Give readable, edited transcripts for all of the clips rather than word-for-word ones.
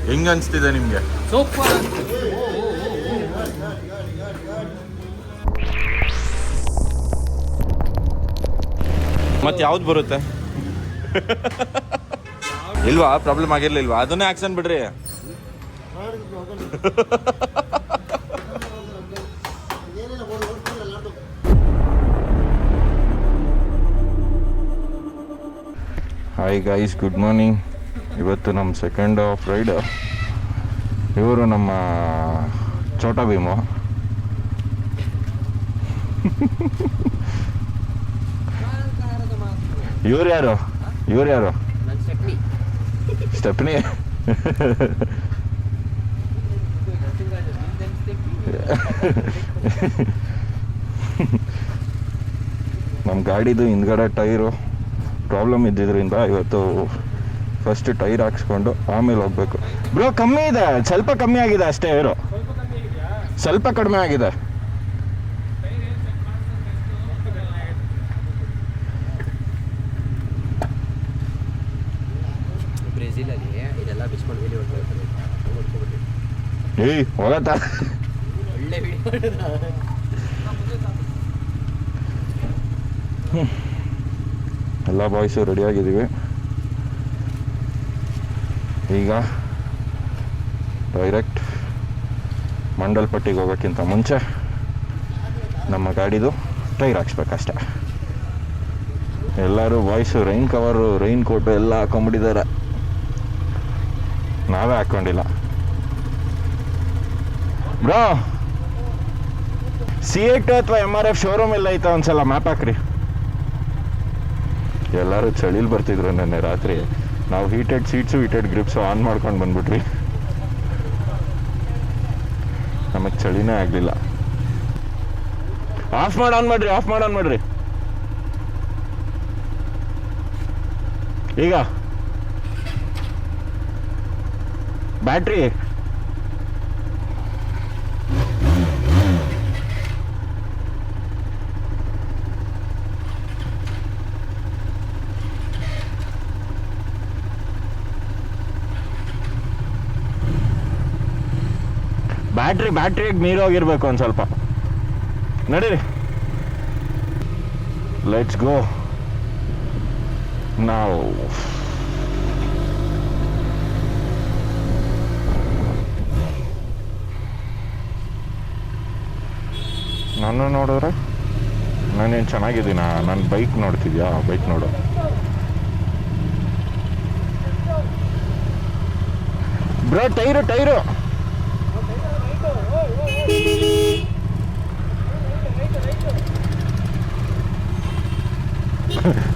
ಹೆಂಗ್ ಅನ್ಸ್ತಿದೆ ನಿಮ್ಗೆ? ಸೂಪರ್. ಮತ್ತೆ ಯಾವ್ದು ಬರುತ್ತೆ? ಇಲ್ವಾ? ಪ್ರಾಬ್ಲಮ್ ಆಗಿರ್ಲಿಲ್ವಾ? ಅದನ್ನೇ ಆಕ್ಷನ್ ಬಿಡ್ರಿ. Hi guys, good morning. ಇವತ್ತು ನಮ್ಮ ಸೆಕೆಂಡ್ ಆಫ್ ರೈಡ್. ಇವರು ನಮ್ಮ ಚೋಟಾ ಭೀಮು. ಇವ್ರು ಯಾರು? ಸ್ಟೆಪ್ನಿ. ನಮ್ಮ ಗಾಡಿದು ಹಿಂದ್ಗಡೆ ಟೈರು ಪ್ರಾಬ್ಲಮ್ ಇದ್ದಿದ್ದರಿಂದ ಇವತ್ತು ಫಸ್ಟ್ ಟೈರ್ ಹಾಕ್ಸ್ಕೊಂಡು ಆಮೇಲೆ ಹೋಗ್ಬೇಕು. ಬ್ರೋ ಕಮ್ಮಿ ಇದೆ, ಸ್ವಲ್ಪ ಕಮ್ಮಿ ಆಗಿದೆ ಅಷ್ಟೇ. ಏರು ಸ್ವಲ್ಪ ಕಡಿಮೆ ಆಗಿದೆ. ಏಯ್ ಹೋಗತ್ತಾ? ಎಲ್ಲ ಬಾಯ್ಸು ರೆಡಿಯಾಗಿದ್ದೀವಿ. ಈಗ ಡೈರೆಕ್ಟ್ ಮಂಡಲ್ಪಟ್ಟಿಗೆ ಹೋಗೋಕ್ಕಿಂತ ಮುಂಚೆ ನಮ್ಮ ಗಾಡಿದು ಟೈರ್ ಹಾಕ್ಸ್ಬೇಕಷ್ಟೆ. ಎಲ್ಲರೂ boys rain cover, rain coat ಎಲ್ಲ ಹಾಕೊಂಡ್ಬಿಟ್ಟಿದ್ದಾರೆ. ನಾವೇ ಹಾಕ್ಕೊಂಡಿಲ್ಲ. ಬ್ರೋ C8 ಅಥವಾ MRF ಶೋರೂಮ್ ಎಲ್ಲ ಐತಾ? ಒಂದ್ಸಲ ಮ್ಯಾಪ್ ಹಾಕ್ರಿ. ಎಲ್ಲರೂ ಚಳಿಲಿ ಬರ್ತಿದ್ರು ನೆನ್ನೆ ರಾತ್ರಿ. ನಾವು ಹೀಟೆಡ್ ಸೀಟ್ಸು ಹೀಟೆಡ್ ಗ್ರಿಪ್ಸು ಆನ್ ಮಾಡ್ಕೊಂಡು ಬಂದ್ಬಿಟ್ವಿ. ನಮಗೆ ಚಳಿನೇ ಆಗಲಿಲ್ಲ. ಆಫ್ ಮಾಡ್ರಿ. ಈಗ ಬ್ಯಾಟ್ರಿ ಬ್ಯಾಟ್ರಿಗೆ ನೀರು ಹೋಗಿರ್ಬೇಕು ಒಂದು ಸ್ವಲ್ಪ. ನಡೀರಿ, ಲೆಟ್ಸ್ ಗೋ ನಾವು. ನಾನು ನೋಡಿದ್ರೆ ನಾನೇನು ಚೆನ್ನಾಗಿದ್ದೀನ? ನನ್ನ ಬೈಕ್ ನೋಡ್ತಿದ್ಯಾ? ಬೈಕ್ ನೋಡು. Bro tyre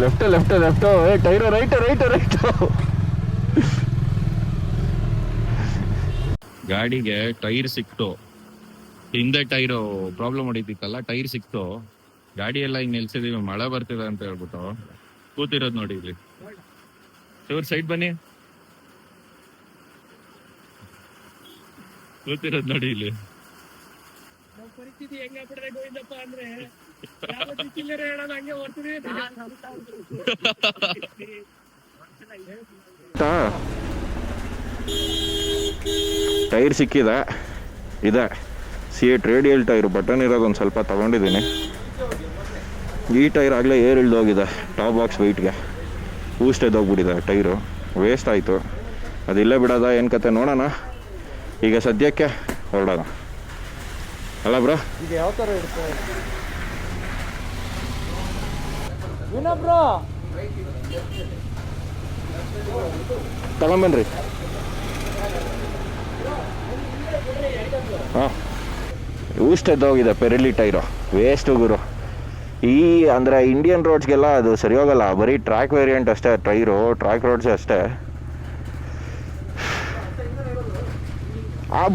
left. Tyre right. ಗಾಡಿಗೆ ಟೈರ್ ಸಿಕ್ತು. ಹಿಂದೆ ಟೈರು ಪ್ರಾಬ್ಲಮ್ ಹೊಡಿತಿತ್ತಲ್ಲ, ಟೈರ್ ಸಿಕ್ತು. ಗಾಡಿ ಎಲ್ಲ ಹಿಂಗ್ ನಿಲ್ಸಿದೀವಿ, ಮಳೆ ಬರ್ತಿದೆ ಅಂತ ಹೇಳ್ಬಿಟ್ಟು ಕೂತಿರೋದು ನೋಡಿ ಇಲ್ಲಿ. ಇವ್ರ ಸೈಡ್ ಬನ್ನಿ, ಕೂತಿರೋದು ನೋಡಿ ಇಲ್ಲಿ. ಪರಿಸ್ಥಿತಿ ಹೆಂಗಾಗ್ಬಿಟ್ರೆ ಗೋವಿಂದಪ್ಪ ಅಂದ್ರೆ ಟೈರ್ ಸಿಕ್ಕಿದೆ. ಇದೆ C8 ರೇಡಿಯಲ್ ಟೈರು, ಬಟನ್ ಇರೋದೊಂದು ಸ್ವಲ್ಪ ತಗೊಂಡಿದ್ದೀನಿ. ಈ ಟೈರ್ ಆಗಲೇ ಏರ್ ಇಳ್ದೋಗಿದೆ ಟಾಪ್ ಬಾಕ್ಸ್ ವೆಯ್ಟ್ಗೆ. ಬೂಸ್ಟ್ ಎದ್ದೋಗ್ಬಿಟ್ಟಿದೆ ಟೈರು, ವೇಸ್ಟ್ ಆಯಿತು. ಅದಿಲ್ಲೇ ಬಿಡೋದ ಏನು ಕತೆ ನೋಡೋಣ. ಈಗ ಸದ್ಯಕ್ಕೆ ಹೊರಡೋಣ ಅಲ್ಲ ಬ್ರೋ? ಈಗ ಯಾವ ಥರ ಇರುತ್ತೆ ತಗೊಂಬನ್ರಿ. ಹಾಂ, ಊಸ್ಟ್ ಎದ್ದೋಗಿದೆ ಪೆರಿಲಿ ಟೈರು, ವೇಸ್ಟ್ ಗುರು. ಈ ಅಂದರೆ ಇಂಡಿಯನ್ ರೋಡ್ಸ್ಗೆಲ್ಲ ಅದು ಸರಿ ಹೋಗಲ್ಲ. ಬರೀ ಟ್ರ್ಯಾಕ್ ವೇರಿಯಂಟ್ ಅಷ್ಟೇ ಟೈರು, ಟ್ರ್ಯಾಕ್ ರೋಡ್ಸ್ ಅಷ್ಟೇ.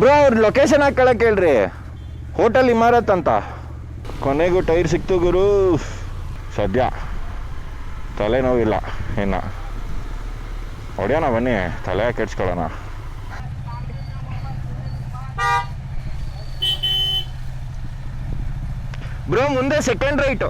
ಬ್ರೋ ಅವ್ರ ಲೊಕೇಶನ್ ಹಾಕೊಳ್ಳೋಕೆ ಹೇಳ್ರಿ, ಹೋಟೆಲ್ ಇಮಾರತ್ ಅಂತ. ಕೊನೆಗೂ ಟೈರ್ ಸಿಕ್ತು ಗುರು. ಸದ್ಯ ತಲೆನೋವಿಲ್ಲ. ಇನ್ನು ಹೊಡೆಯೋಣ ಬನ್ನಿ, ತಲೆ ಕೆಡ್ಸ್ಕೊಳ್ಳೋಣ. ಬ್ರೋ ಮುಂದೆ second right.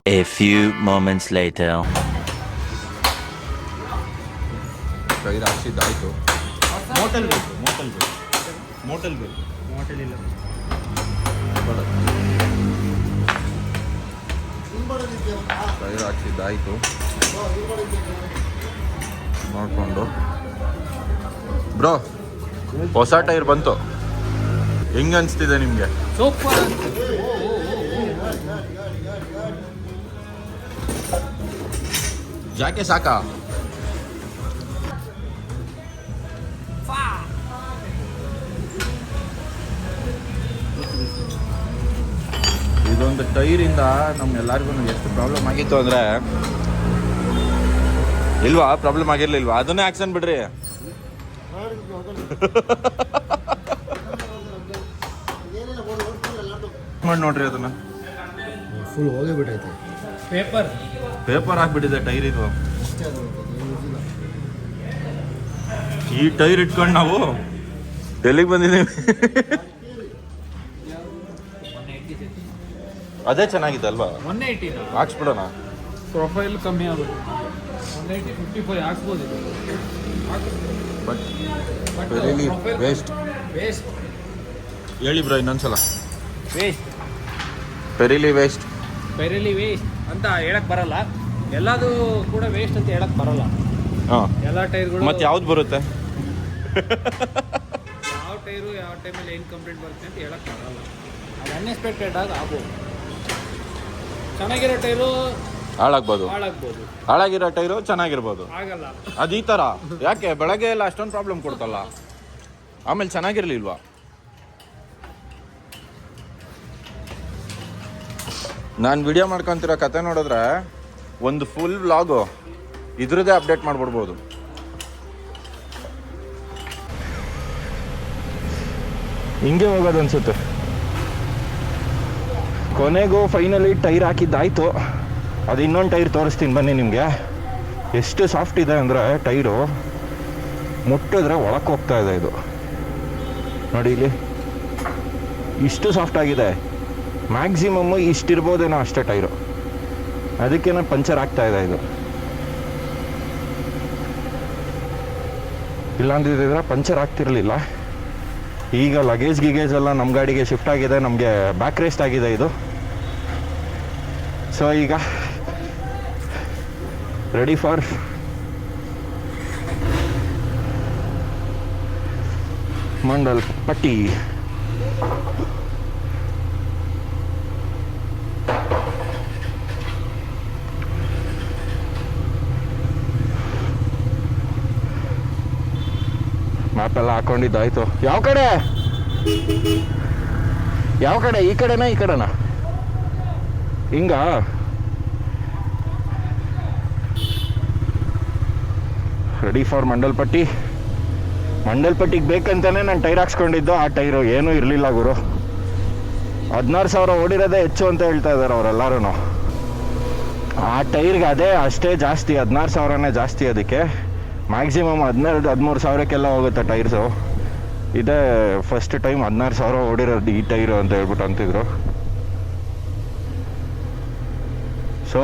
A few moments later. Tyre ಹಾಕ್ಸಿದ್ದಾಯಿತು. ಮೋಟಲ್ ಬೇಕು ಮೋಟಲ್ ಇಲ್ಲ. ಟೈರ್ ಹಾಕ್ಸಿದ್ದಾಯಿತು ನೋಡಿಕೊಂಡು. ಬ್ರೋ ಹೊಸ ಟೈರ್ ಬಂತು, ಹೆಂಗೆ ಅನಿಸ್ತಿದೆ ನಿಮಗೆ? ಸೂಪರ್. ಜಾಕೆ ಸಾಕಾ? ಇದೊಂದು ಟೈರಿಂದ ನಮ್ಗೆಲ್ಲರಿಗೂ ಎಷ್ಟು ಪ್ರಾಬ್ಲಮ್ ಆಗಿತ್ತು ಅಂದರೆ, ಇಲ್ವಾ ಪ್ರಾಬ್ಲಮ್ ಆಗಿರ್ಲಿಲ್ವಾ? ಅದನ್ನೇ ಆಕ್ಷನ್ ಬಿಡ್ರಿ. ಮಾಡಿ ನೋಡ್ರಿ ಅದನ್ನ, ಫುಲ್ ಹೋಗಿಬಿಟ್ಟೈತೆ. ಪೇಪರ್ ಹಾಕ್ಬಿಟ್ಟಿದೆ ಟೈರ್. ಇದು ಈ ಟೈರ್ ಇಟ್ಕೊಂಡು ನಾವು ಡೆಲ್ಲಿಗೆ ಬಂದಿದ್ದೀವಿ. ಅದೇ ಚೆನ್ನಾಗಿದೆ ಅಲ್ವಾ? 180 ಹಾಕ್ಸ್ಬಿಡೋಣ. ಪ್ರೊಫೈಲ್ ಕಮ್ಮಿ ಆಗುತ್ತೆ. 180 55 ಹಾಕ್ಸ್ಬೋದು. But really waste. ಹೇಳಿ ಬ್ರೋ ಇನ್ನೊಂದ್ಸಲ. ಪೆರಿಲಿ ವೇಸ್ಟ್ ಅಂತ ಹೇಳಕ್ ಬರಲ್ಲ. ಎಲ್ಲದು ಕೂಡ ವೇಸ್ಟ್ ಅಂತ ಹೇಳಕ್ ಬರಲ್ಲ. ಹಾಂ, ಎಲ್ಲ ಟೈರ್ಗಳು. ಮತ್ತೆ ಯಾವ್ದು ಬರುತ್ತೆ? ಯಾವ ಟೈರು ಯಾವ ಟೈಮಲ್ಲಿ ಏನು ಕಂಪ್ಲೇಂಟ್ ಬರುತ್ತೆ ಅಂತ ಹೇಳಕ್ ಬರಲ್ಲ. ಅದು ಅನ್ಎಕ್ಸ್ಪೆಕ್ಟೆಡ್ ಆಗಿ ಆಗ್ಬೋದು. ಚೆನ್ನಾಗಿರೋ ಟೈರು ಹಾಳಾಗ್ಬೋದು, ಹಾಳಾಗಿರೋ ಟೈರು ಚೆನ್ನಾಗಿರ್ಬೋದು. ಆಗಲ್ಲ. ಅದು ಈ ಥರ ಯಾಕೆ ಬೆಳಗ್ಗೆ ಎಲ್ಲ ಅಷ್ಟೊಂದು ಪ್ರಾಬ್ಲಮ್ ಕೊಡ್ತಲ್ಲ, ಆಮೇಲೆ ಚೆನ್ನಾಗಿರ್ಲಿಲ್ವಾ? ನಾನು ವಿಡಿಯೋ ಮಾಡ್ಕೊತಿರೋ ಕತೆ ನೋಡಿದ್ರೆ ಒಂದು ಫುಲ್ ವ್ಲಾಗು ಇದ್ರದ್ದೇ ಅಪ್ಡೇಟ್ ಮಾಡಿಬಿಡ್ಬೋದು. ಹಿಂಗೆ ಹೋಗೋದು ಅನ್ಸುತ್ತೆ. ಕೊನೆಗೂ ಫೈನಲಿ ಟೈರ್ ಹಾಕಿದ್ದಾಯಿತು. ಅದು ಇನ್ನೊಂದು ಟೈರ್ ತೋರಿಸ್ತೀನಿ ಬನ್ನಿ ನಿಮಗೆ. ಎಷ್ಟು ಸಾಫ್ಟ್ ಇದೆ ಅಂದರೆ ಟೈರು, ಮುಟ್ಟಿದ್ರೆ ಒಳಕ್ಕೆ ಹೋಗ್ತಾ ಇದೆ. ಇದು ನೋಡಿ ಇಲ್ಲಿ, ಇಷ್ಟು ಸಾಫ್ಟ್ ಆಗಿದೆ. ಮ್ಯಾಕ್ಸಿಮಮ್ ಇಷ್ಟಿರ್ಬೋದೇನೋ ಅಷ್ಟೇ ಟೈರು, ಅದಕ್ಕೇನೋ ಪಂಚರ್ ಆಗ್ತಾ ಇದೆ ಇದು. ಇಲ್ಲಾಂದಿದ್ರೆ ಪಂಚರ್ ಆಗ್ತಿರಲಿಲ್ಲ. ಈಗ ಲಗೇಜ್ ಎಲ್ಲ ನಮ್ಮ ಗಾಡಿಗೆ ಶಿಫ್ಟ್ ಆಗಿದೆ. ನಮಗೆ ಬ್ಯಾಕ್ ರೇಸ್ಟ್ ಆಗಿದೆ ಇದು. ಸೊ ಈಗ ರೆಡಿ ಫಾರ್ ಮಂಡಲ್ ಪಟ್ಟಿ. ಮ್ಯಾಪೆಲ್ಲ ಹಾಕೊಂಡಿದ್ದಾಯ್ತು. ಯಾವ ಕಡೆ ಈ ಕಡೆನಾ ಈ ಕಡೆನಾ? ಹಿಂಗ ರೆಡಿ ಫಾರ್ ಮಂಡಲ್ಪಟ್ಟಿಗೆ ಬೇಕಂತಾನೆ ನಾನು ಟೈರ್ ಹಾಕ್ಸ್ಕೊಂಡಿದ್ದು. ಆ ಟೈರು ಏನೂ ಇರಲಿಲ್ಲ ಗುರು. 16,000 ಓಡಿರೋದೇ ಹೆಚ್ಚು ಅಂತ ಹೇಳ್ತಾ ಇದ್ದಾರೆ ಅವರೆಲ್ಲರೂ. ಆ ಟೈರ್ಗೆ ಅಷ್ಟೇ ಜಾಸ್ತಿ, 16,000ನೇ ಜಾಸ್ತಿ. ಅದಕ್ಕೆ ಮ್ಯಾಕ್ಸಿಮಮ್ 12-13 ಸಾವಿರಕ್ಕೆಲ್ಲ ಹೋಗುತ್ತೆ ಟೈರ್ಸು. ಇದೇ ಫಸ್ಟ್ ಟೈಮ್ 16,000 ಓಡಿರೋದು ಈ ಟೈರು ಅಂತ ಹೇಳ್ಬಿಟ್ಟು ಅಂತಿದ್ರು. ಸೊ